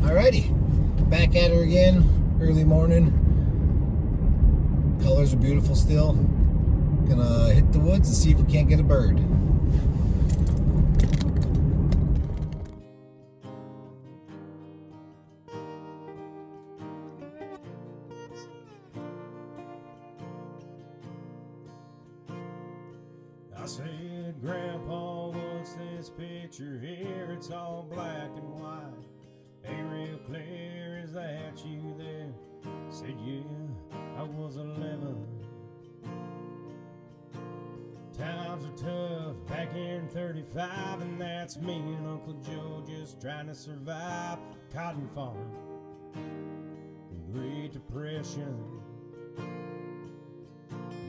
Alrighty, back at her again, early morning. Colors are beautiful still. Gonna hit the woods and see if we can't get a bird. I said, Grandpa, what's this picture here? It's all black and white. Ain't real clear, is that you there? Said, yeah, I was 11. Times are tough back in 35, and that's me and Uncle Joe just trying to survive. Cotton farm, the Great Depression.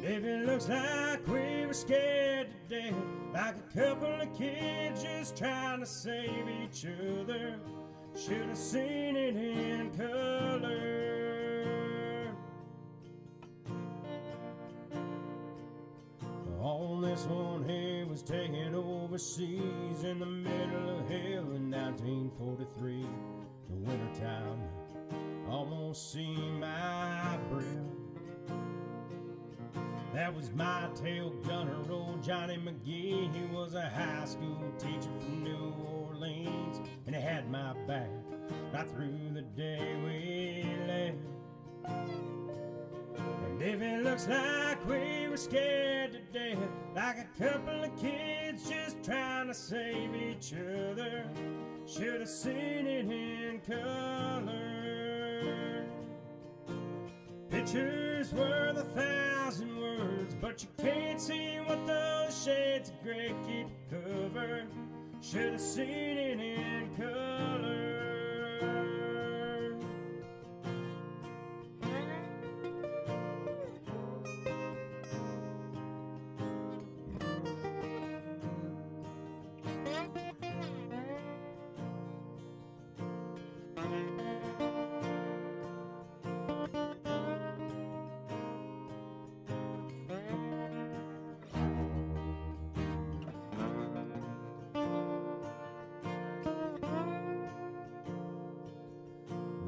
If it looks like we were scared to death, like a couple of kids just trying to save each other, should have seen it in color. On this one here was taken overseas in the middle of hell in 1943. The wintertime almost seemed my breath. That was my tail gunner, old Johnny McGee. He was a high school teacher from New Orleans, and he had my back right through the day we left. And if it looks like we were scared to death, like a couple of kids just trying to save each other, should have seen it in color. Pictures worth 1,000 words, but you can't see what those shades of gray keep covered. Should have seen it in color.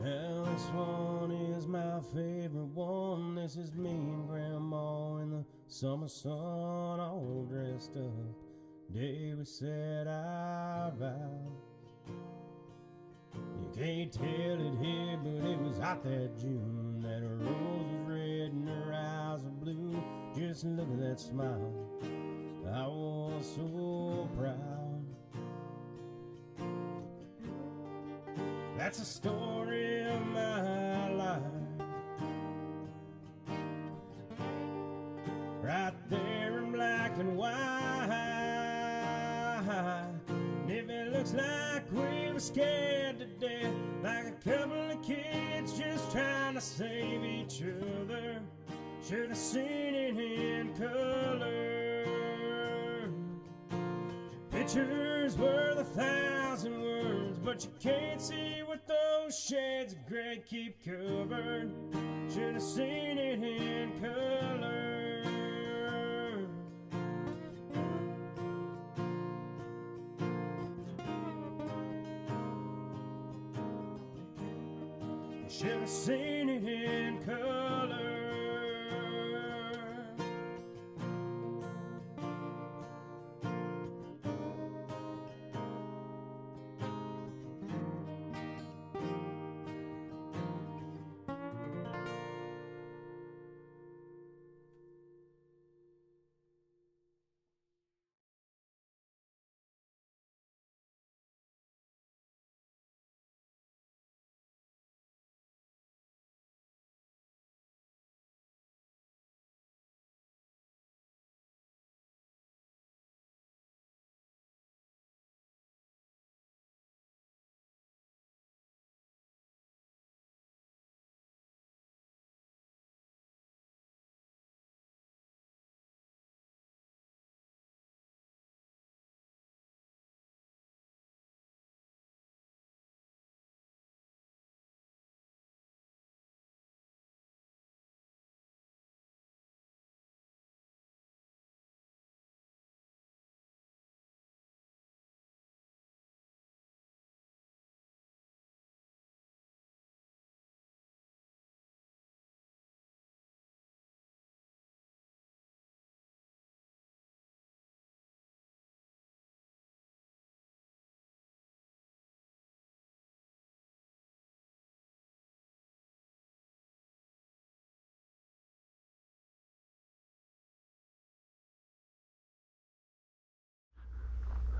This one is my favorite one. This is me and Grandma in the summer sun, all dressed up. Day we said our vow. You can't tell it here, but it was hot that June. That her rose was red and her eyes were blue. Just look at that smile, I was so proud. That's the story of my life, right there in black and white. And if it looks like we were scared to death, like a couple of kids just trying to save each other, should have seen it in color. Pictures worth 1,000 words, but you can't see what those shades of gray keep covered. Should have seen it in color. Should have seen it in color.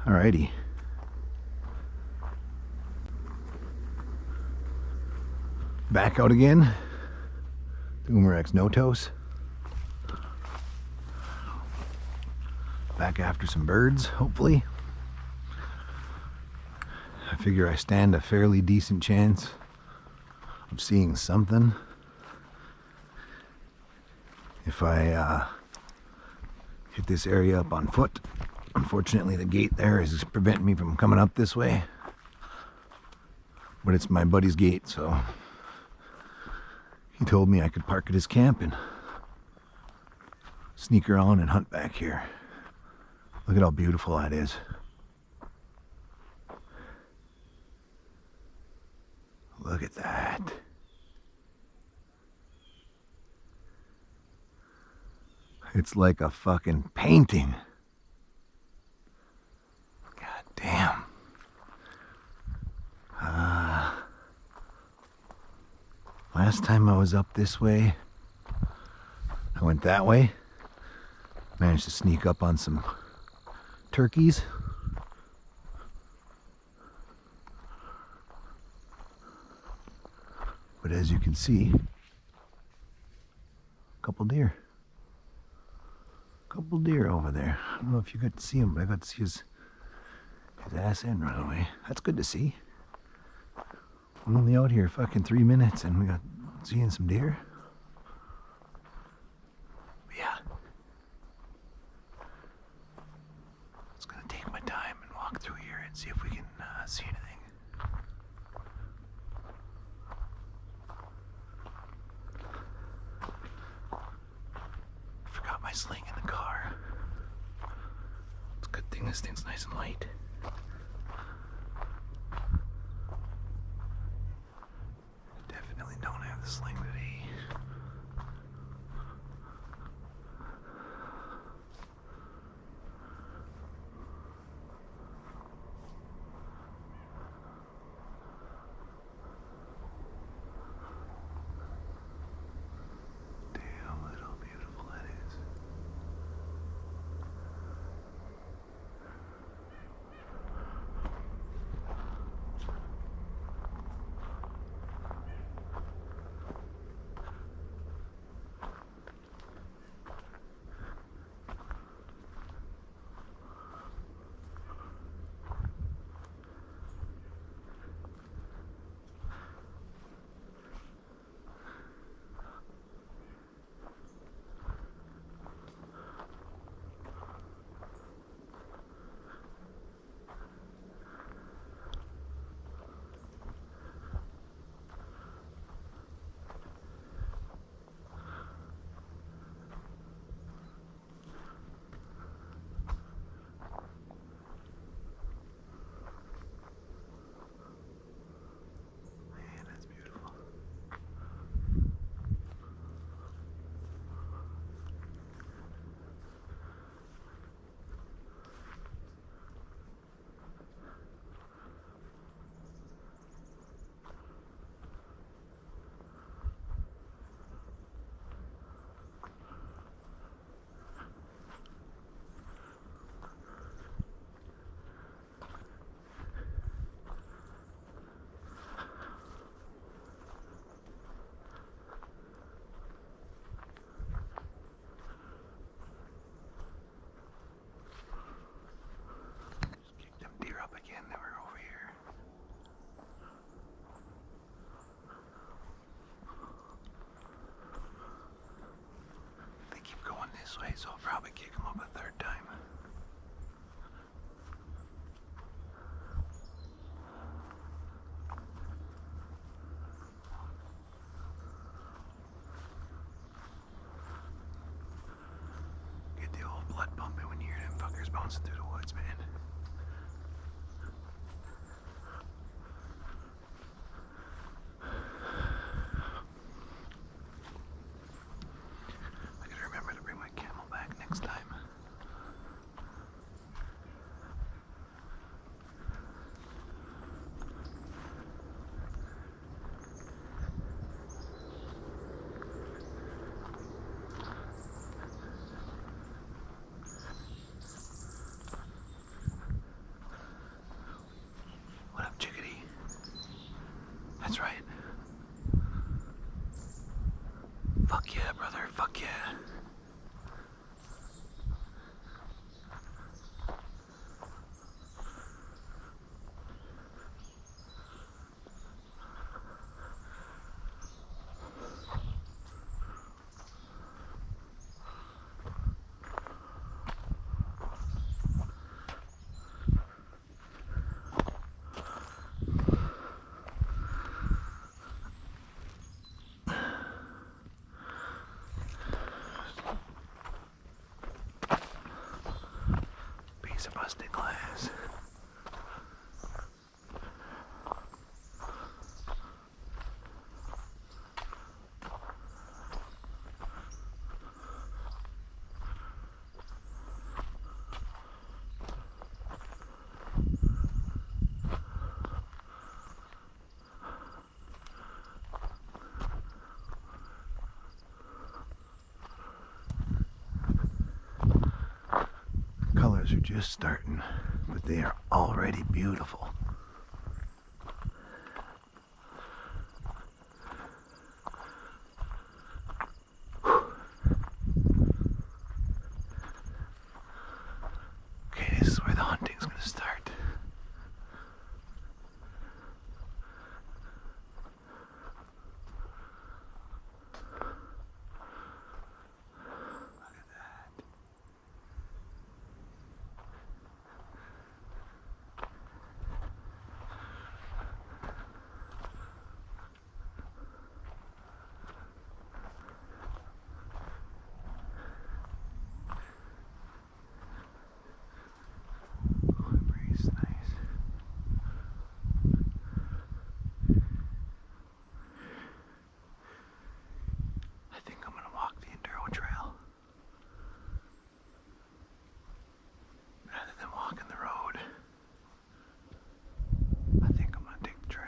Alrighty. Back out again. The Umarex Notos. Back after some birds, hopefully. I figure I stand a fairly decent chance of seeing something if I hit this area up on foot. Unfortunately, the gate there is preventing me from coming up this way, but it's my buddy's gate, so he told me I could park at his camp and sneak around and hunt back here. Look at how beautiful that is. Look at that. It's like a fucking painting. God damn. Last time I was up this way, I went that way. Managed to sneak up on some turkeys. But as you can see, a couple deer. Couple deer over there. I don't know if you got to see him, but I got to see his ass end run away. That's good to see. I'm only out here fucking 3 minutes and we got seeing some deer. But yeah. It's gonna take my time and walk through here and see if we can see anything. Forgot my sling in the car. It's a good thing this thing's nice and light. Definitely don't have the sling today. This way, so I'll probably kick him up a third time. Get the old blood pumping when you hear them fuckers bouncing through the woods, man. Next time. Fuck yeah. Piece of busted glass. Colors are just starting, but they are already beautiful. Okay, this is where the hunting's gonna start. Breeze, nice. I think I'm gonna walk the Enduro Trail rather than walking the road. I think I'm gonna take the trail.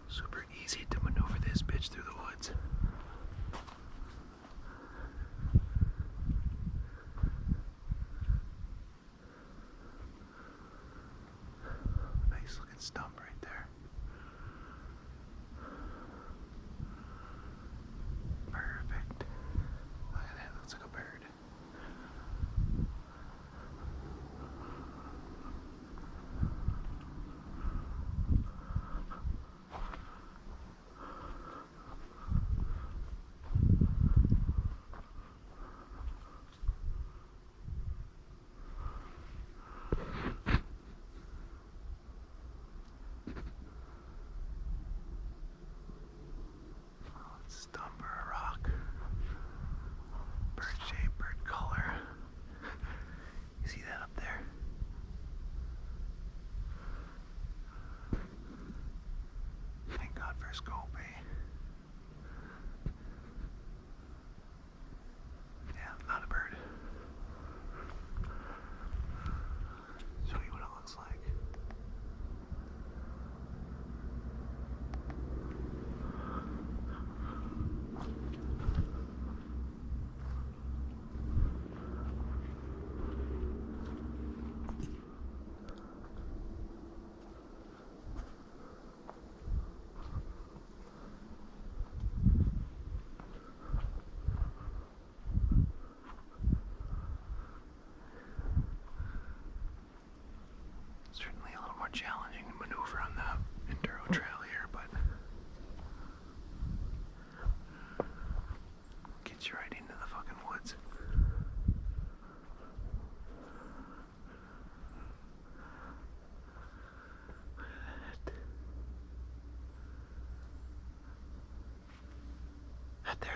Super easy to maneuver this bitch through the woods. Nice looking stump right there. Perfect. Look at that, looks like a bird.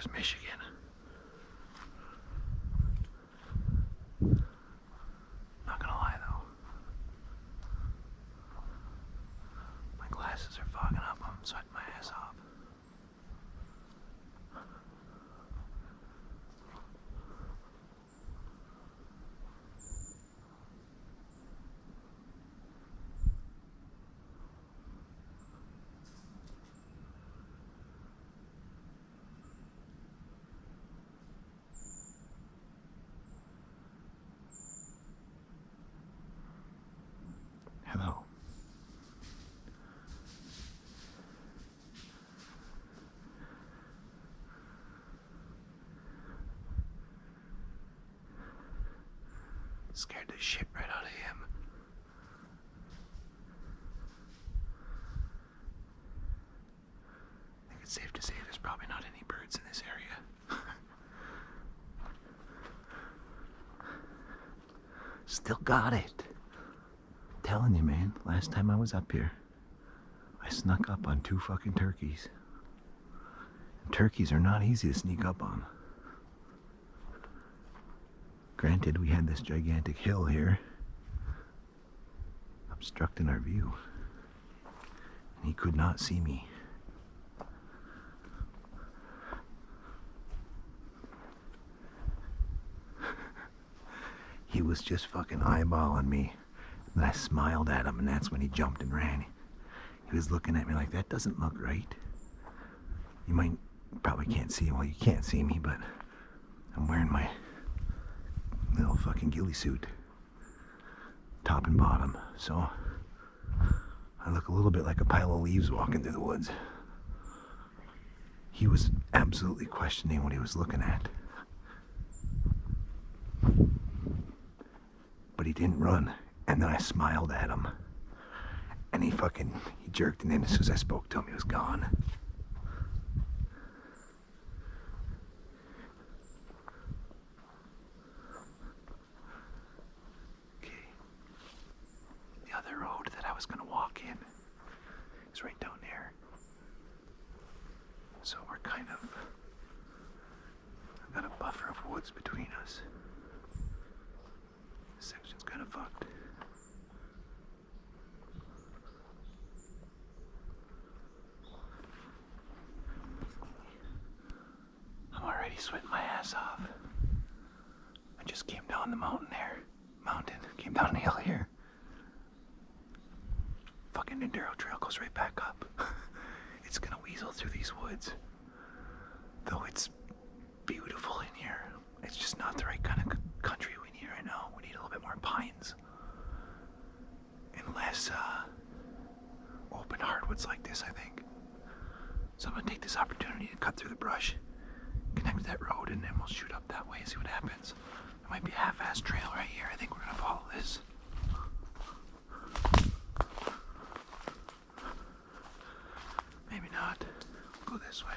was Michigan. Not gonna lie though. My glasses are fogging up. I'm sweating my ass off. Hello. Scared the shit right out of him. I think it's safe to say there's probably not any birds in this area. Still got it. Telling you, man, last time I was up here, I snuck up on 2 fucking turkeys. Turkeys are not easy to sneak up on. Granted, we had this gigantic hill here obstructing our view, and he could not see me. He was just fucking eyeballing me. And I smiled at him, and that's when he jumped and ran. He was looking at me like, that doesn't look right. You probably can't see him. Well, you can't see me, but I'm wearing my little fucking ghillie suit, top and bottom. So I look a little bit like a pile of leaves walking through the woods. He was absolutely questioning what he was looking at. But he didn't run. And then I smiled at him. And he jerked, and then as soon as I spoke to him, he was gone. Okay. The other road that I was gonna walk in is right down there. So we're I've got a buffer of woods between us. This section's kind of fucked. I'm already sweating my ass off. I just came down the mountain, came down the hill here. Fucking Enduro Trail goes right back up. It's gonna weasel through these woods. Though it's beautiful in here. It's just not the right kind of country we need right now. We need a little bit more pines. And less open hardwoods like this, I think. So I'm gonna take this opportunity to cut through the brush, connect to that road, and then we'll shoot up that way and see what happens. There might be a half-ass trail right here. I think we're gonna follow this. Maybe not. We'll go this way.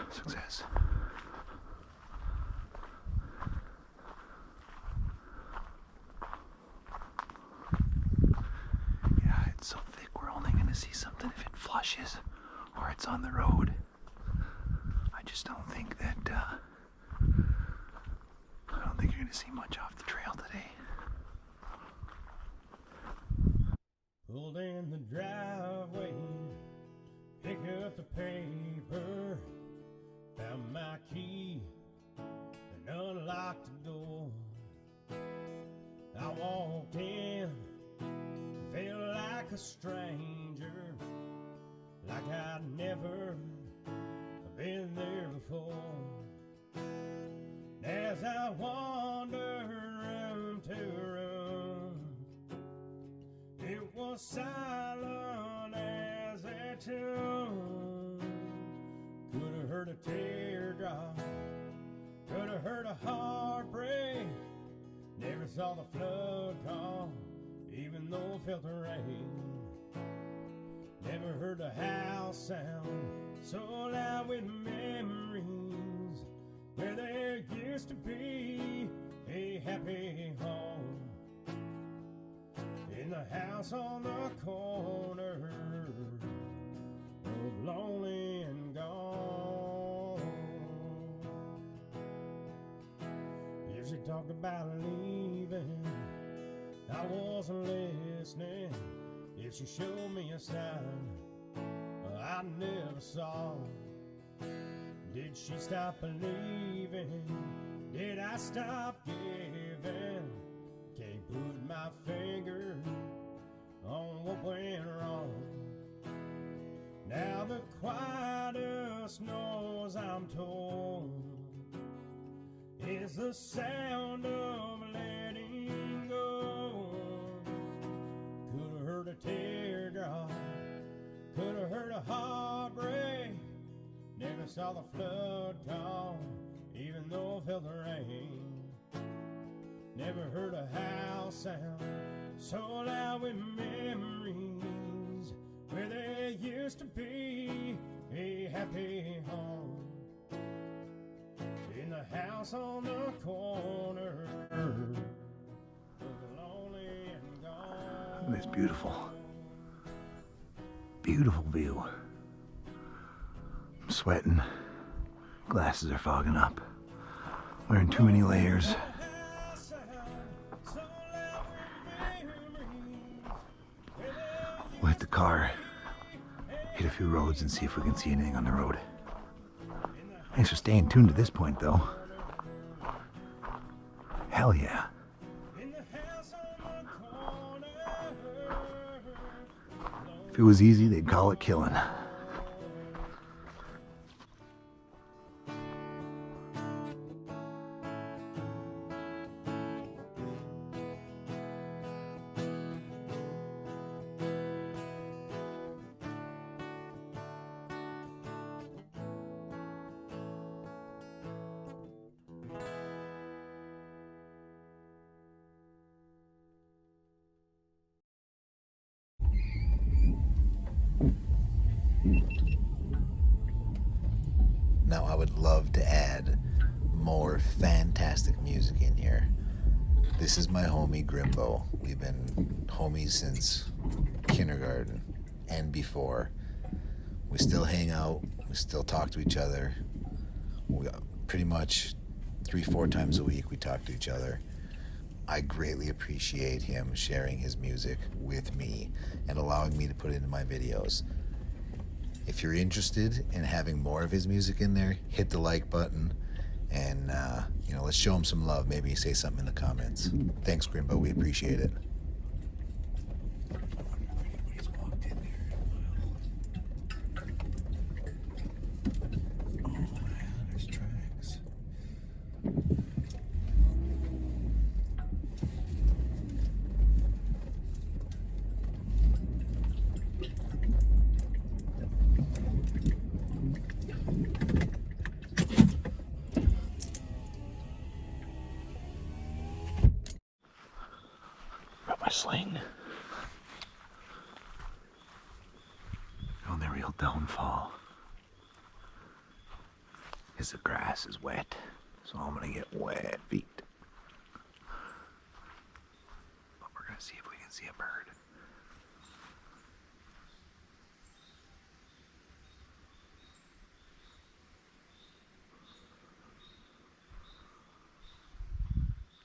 Success. Yeah, it's so thick we're only going to see something if it flushes or it's on the road. I just don't think that, I don't think you're going to see much off the trail today. Pulled in the driveway, pick up the paper, found my key and unlocked the door. I walked in, felt like a stranger, like I'd never been was silent as a tomb. Could have heard a teardrop, could have heard a heartbreak. Never saw the flood come, even though I felt the rain. Never heard a house sound so loud with memories, where there used to be a happy home. In the house on the corner of lonely and gone. If she talked about leaving, I wasn't listening. If she showed me a sign I never saw, did she stop believing? Did I stop giving? Can't put my finger on what went wrong. Now the quietest noise I'm told is the sound of letting go. Could have heard a teardrop, could have heard a heartbreak. Never saw the flood come, even though I felt the rain. Never heard a house sound so loud with memories, where there used to be a happy home. In the house on the corner of lonely and gone. It's beautiful. Beautiful view. I'm sweating. Glasses are fogging up. Wearing too many layers. We'll hit the car, hit a few roads, and see if we can see anything on the road. Thanks for staying tuned to this point, though. Hell yeah. If it was easy, they'd call it killing. Now I would love to add more fantastic music in here. This is my homie Grimbo. We've been homies since kindergarten and before. We still hang out, we still talk to each other. We pretty much 3-4 times a week we talk to each other. I greatly appreciate him sharing his music with me and allowing me to put it into my videos. If you're interested in having more of his music in there, hit the like button and let's show him some love. Maybe say something in the comments. Thanks, Grimbo. We appreciate it. My sling. The only real downfall is the grass is wet, so I'm gonna get wet feet. But we're gonna see if we can see a bird.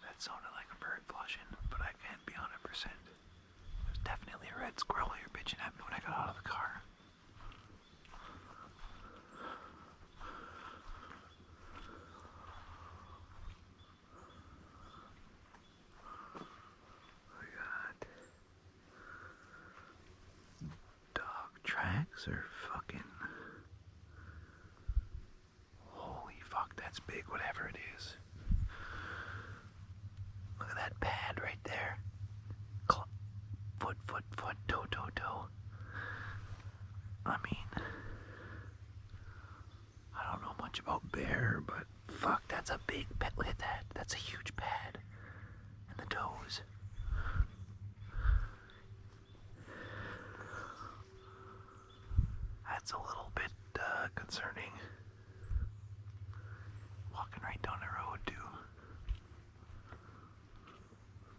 That sounded like a bird flushing, but I can't be 100%. There's definitely a red squirrel here bitching at me when I got out of the car. We got dog tracks or fucking... Holy fuck, that's big, whatever it is. Look at that pad right there. Foot, toe much about bear, but fuck, that's a big pet. Look at that. That's a huge pad. And the toes. That's a little bit concerning. Walking right down the road, too.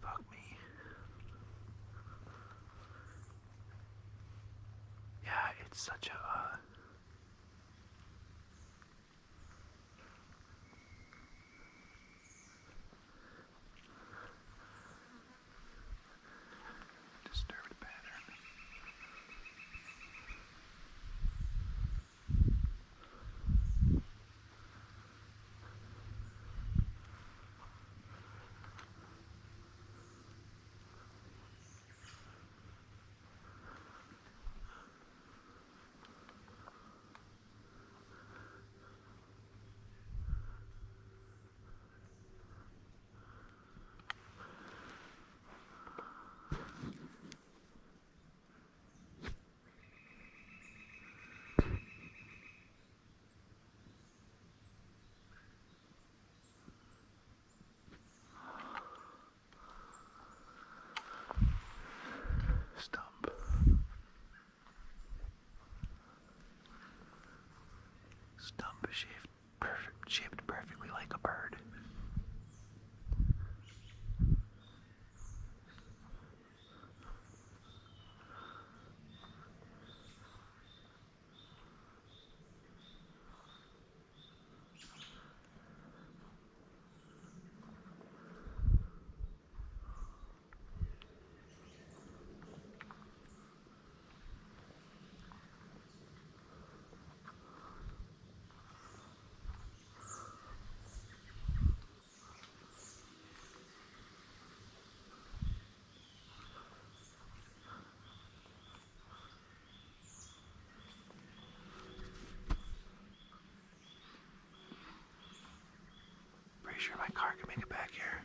Fuck me. Yeah, it's such a... disturbed pattern. Stump. Stump is shaped perfectly like a bird. Pretty sure my car can make it back here.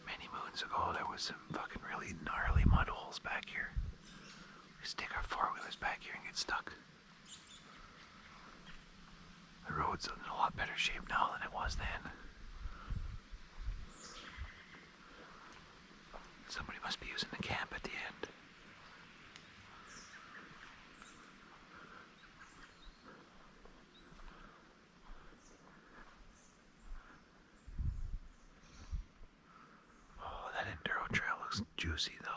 Many moons ago, there was some fucking really gnarly mud holes back here. We stick our four-wheelers back here and get stuck. The road's in a lot better shape now than it was then. Somebody must be using the camp at the end. Oh, that enduro trail looks juicy though.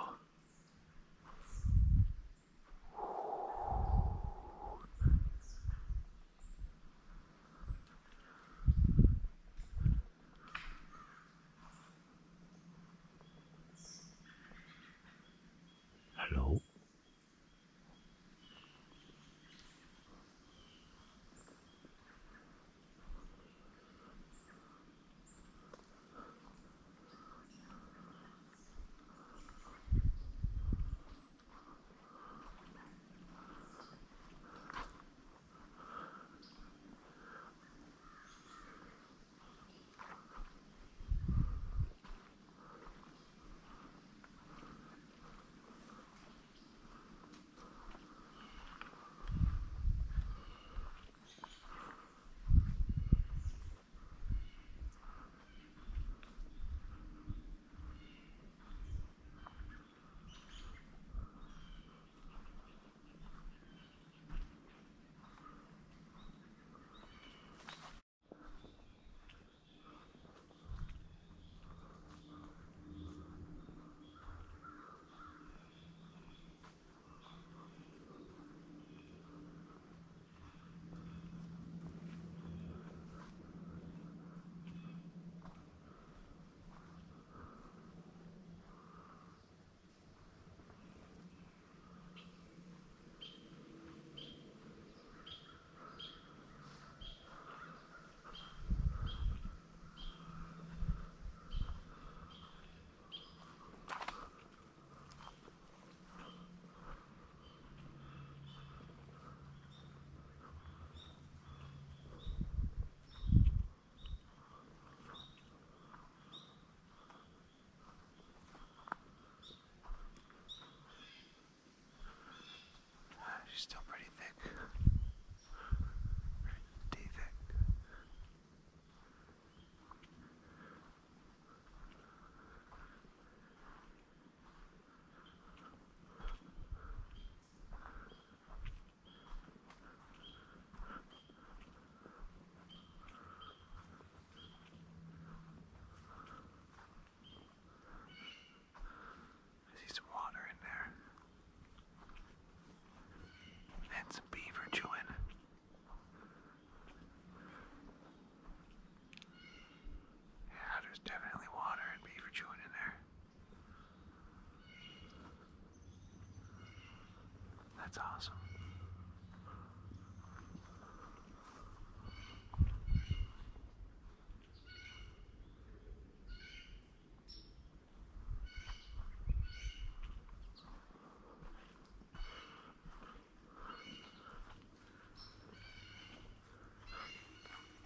That's awesome.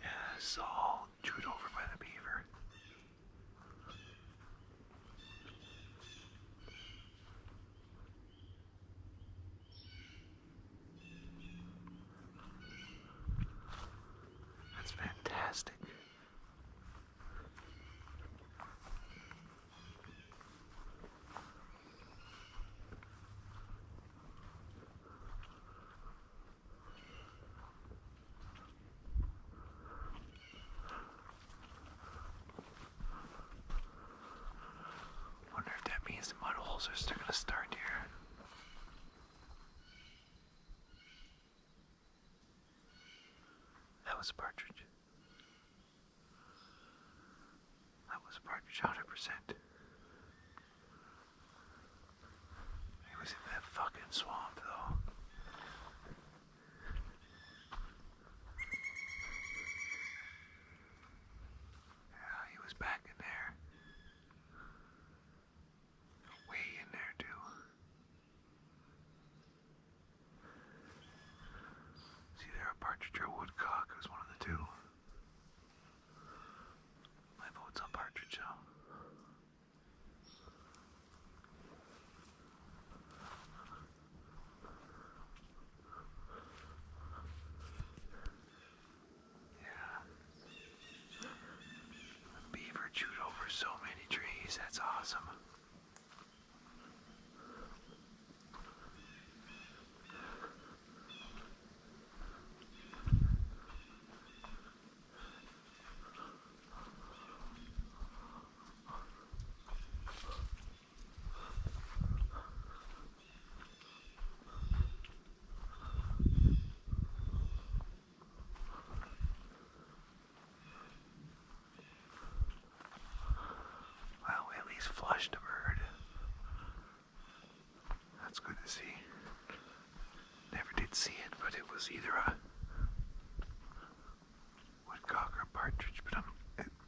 Yeah, it's all chewed over by the beaver. That's fantastic. Wonder if that means the mud holes are still gonna start here. That was a partridge. That was a partridge, 100%. He was in that fucking swamp, though. Yeah, he was back in there. Way in there, too. It's either a partridge or a woodcock. It was one of the two. My vote's on partridge, though. Yeah. The beaver chewed over so many trees. That's awesome. Well, we at least flushed a bird. That's good to see. Never did see it, but it was either a woodcock or a partridge, but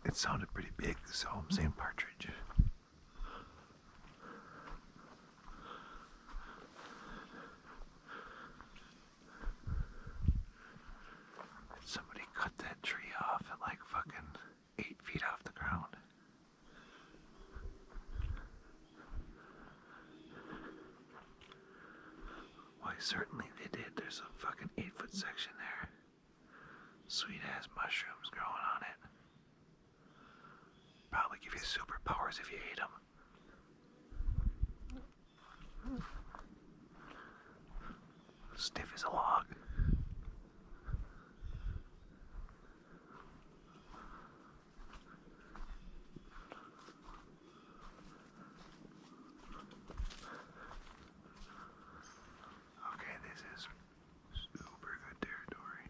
it sounded pretty big, so I'm saying partridge. Somebody cut that tree off at like fucking 8 feet off the ground. Why, certainly they did. There's a fucking 8-foot section there. Sweet ass mushrooms growing on it. Probably give you superpowers if you ate them. Stiff as a log. Okay, this is super good territory.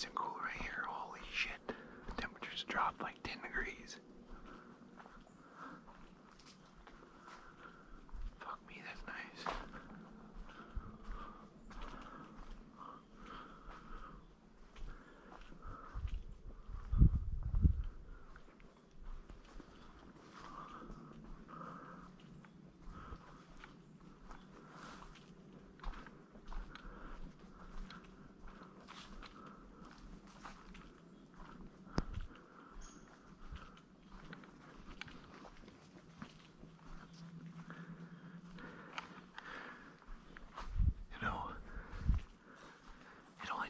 nice and cool right here. Holy shit. The temperature's dropped like 10 degrees. Fuck me, that's nice.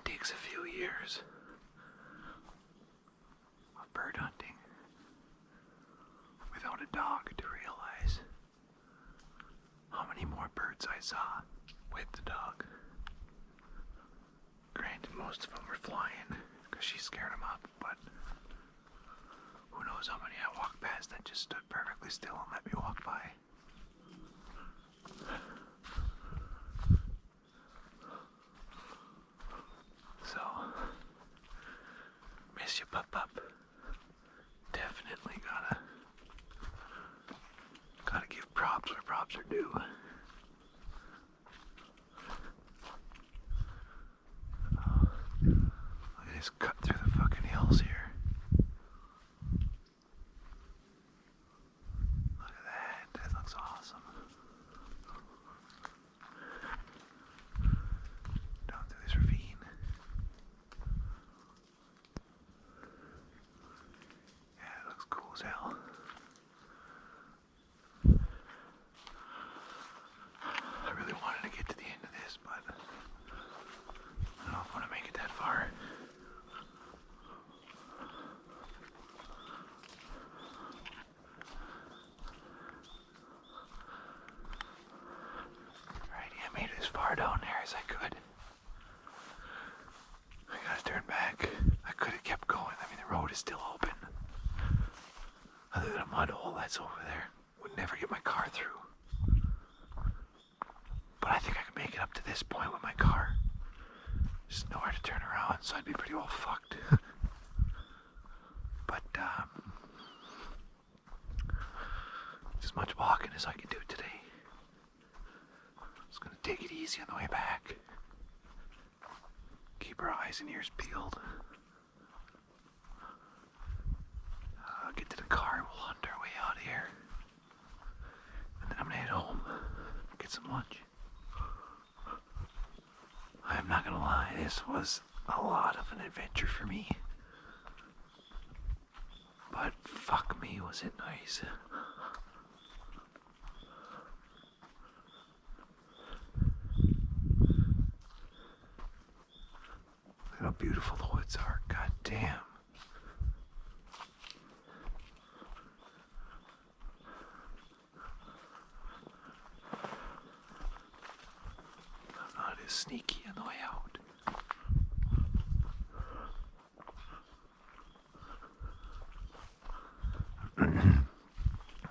Takes a few years of bird hunting without a dog to realize how many more birds I saw with the dog. Granted, most of them were flying because she scared them up, but who knows how many I walked past that just stood perfectly still and let me walk by. So, miss you, pup. Definitely gotta give props where props are due. Oh, look at this cut through the fucking hills here. Look at that. That looks awesome. Down through this ravine. Hell. I really wanted to get to the end of this, but I don't know if I want to make it that far. Alrighty, I made it as far down there as I could. I gotta turn back. I could have kept going. I mean, the road is still open. Other than a mud hole that's over there. Would never get my car through. But I think I could make it up to this point with my car. There's nowhere to turn around, so I'd be pretty well fucked. But, as much walking as I can do today. Just gonna take it easy on the way back. Keep our eyes and ears peeled. Get to the car and we'll hunt our way out of here. And then I'm gonna head home, get some lunch. I'm not gonna lie, this was a lot of an adventure for me. But fuck me, was it nice. Look at how beautiful the woods are, god damn. Sneaky on the way out.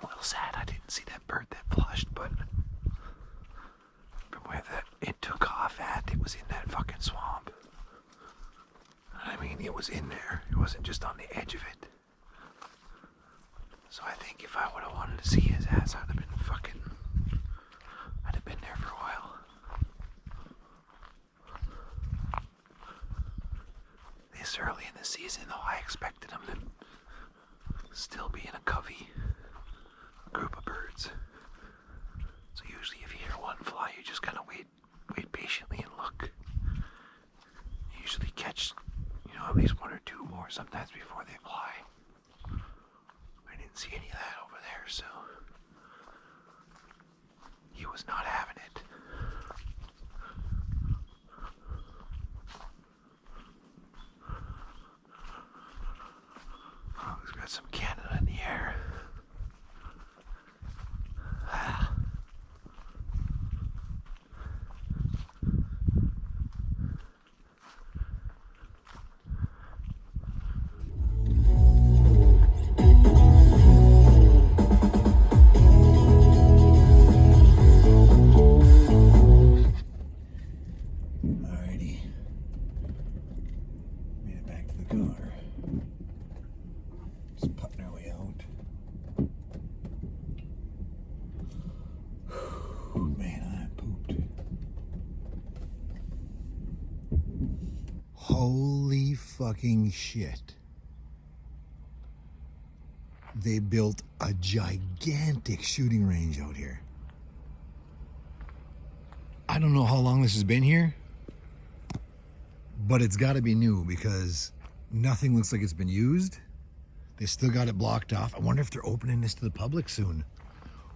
A little sad I didn't see that bird that flushed, but from where it took off at, it was in that fucking swamp. I mean, it was in there. It wasn't just on the edge of it. So I think if I would have wanted to see his ass, I'd have been there for a while. This early in the season, though, I expected him to still be in a covey, a group of birds. So usually if you hear one fly, you just kind of wait patiently and look. You usually catch, at least one or two more sometimes before they fly. I didn't see any of that over there, so he was not having it. Oh, he's got some Canada in the air. Holy fucking shit. They built a gigantic shooting range out here. I don't know how long this has been here, but it's got to be new because nothing looks like it's been used. They still got it blocked off. I wonder if they're opening this to the public soon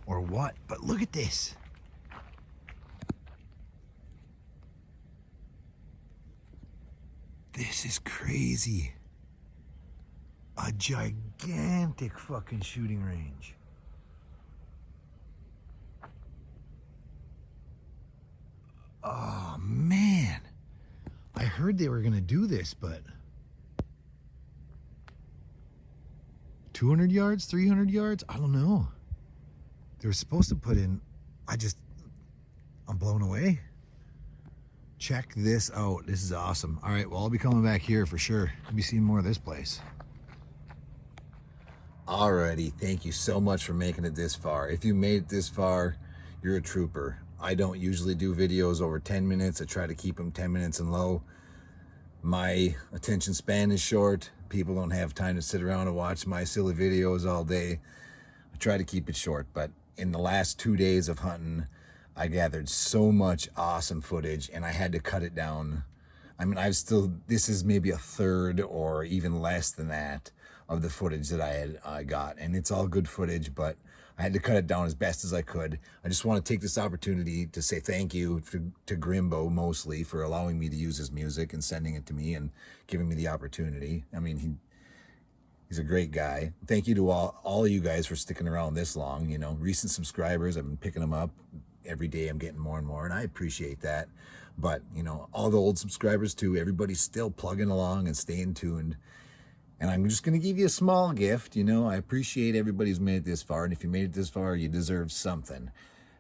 or what. But look at this. This is crazy. A gigantic fucking shooting range. Oh man. I heard they were gonna do this, but 200 yards, 300 yards? I don't know. They were supposed to put in, I'm blown away. Check this out. This is awesome. All right, well, I'll be coming back here for sure. I'll be seeing more of this place. Alrighty, thank you so much for making it this far. If you made it this far, you're a trooper. I don't usually do videos over 10 minutes. I try to keep them 10 minutes and low. My attention span is short. People don't have time to sit around and watch my silly videos all day. I try to keep it short, but in the last 2 days of hunting, I gathered so much awesome footage and I had to cut it down. I mean, this is maybe a third or even less than that of the footage that I got, and it's all good footage, but I had to cut it down as best as I could. I just want to take this opportunity to say thank you to Grimbo mostly for allowing me to use his music and sending it to me and giving me the opportunity. I mean, he's a great guy. Thank you to all of you guys for sticking around this long. You know, recent subscribers, I've been picking them up. Every day I'm getting more and more, and I appreciate that. But, you know, all the old subscribers too, everybody's still plugging along and staying tuned. And I'm just going to give you a small gift. You know, I appreciate everybody who's made it this far. And if you made it this far, you deserve something.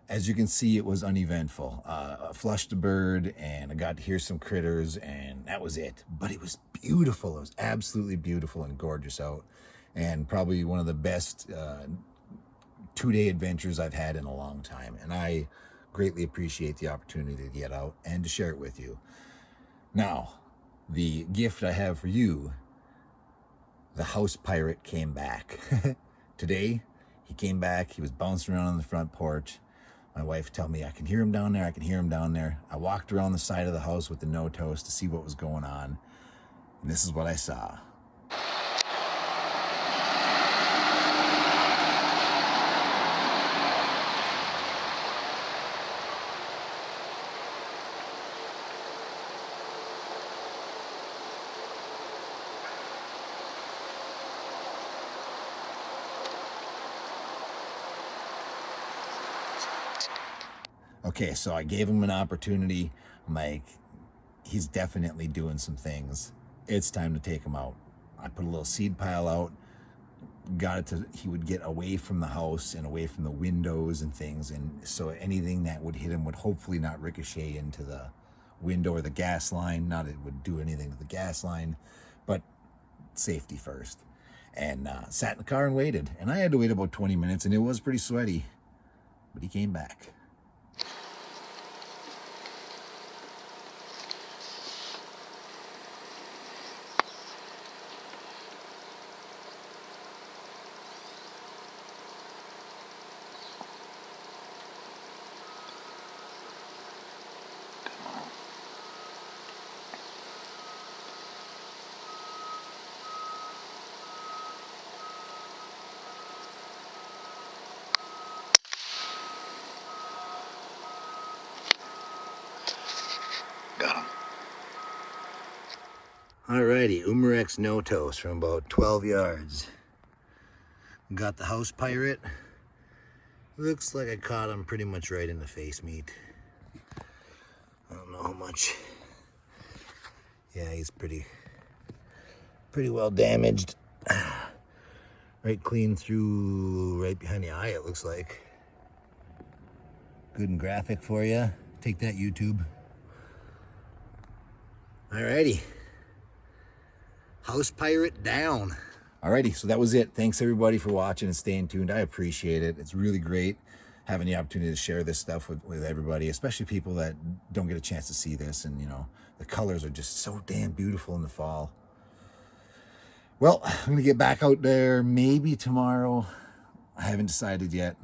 As you can see, it was uneventful. I flushed a bird and I got to hear some critters and that was it. But it was beautiful. It was absolutely beautiful and gorgeous out. And probably one of the best 2-day adventures I've had in a long time. And I greatly appreciate the opportunity to get out and to share it with you. Now, the gift I have for you, the house pirate came back. Today, he came back. He was bouncing around on the front porch. My wife told me, I can hear him down there. I can hear him down there. I walked around the side of the house with the Notos to see what was going on. And this is what I saw. Okay, so I gave him an opportunity. I'm like, he's definitely doing some things. It's time to take him out. I put a little seed pile out, got it to, he would get away from the house and away from the windows and things. And so anything that would hit him would hopefully not ricochet into the window or the gas line. Not it would do anything to the gas line, but safety first. And sat in the car and waited. And I had to wait about 20 minutes and it was pretty sweaty, but he came back. Got him. Alrighty, Umarex Notos from about 12 yards. Got the house pirate. Looks like I caught him pretty much right in the face meat. I don't know how much. Yeah, he's pretty well damaged. Right clean through, right behind the eye, it looks like. Good and graphic for you. Take that, YouTube. Alrighty. House pirate down. Alrighty, so that was it. Thanks everybody for watching and staying tuned. I appreciate it. It's really great. having the opportunity to share this stuff with everybody, especially people that don't get a chance to see this. And, you know, the colors are just so damn beautiful in the fall. Well, I'm going to get back out there maybe tomorrow. I haven't decided yet.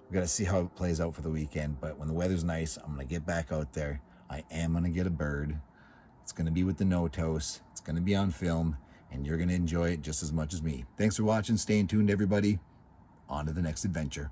We got to see how it plays out for the weekend. But when the weather's nice, I'm going to get back out there. I am going to get a bird. It's going to be with the Notos. It's going to be on film. And you're going to enjoy it just as much as me. Thanks for watching. Staying tuned, everybody. On to the next adventure.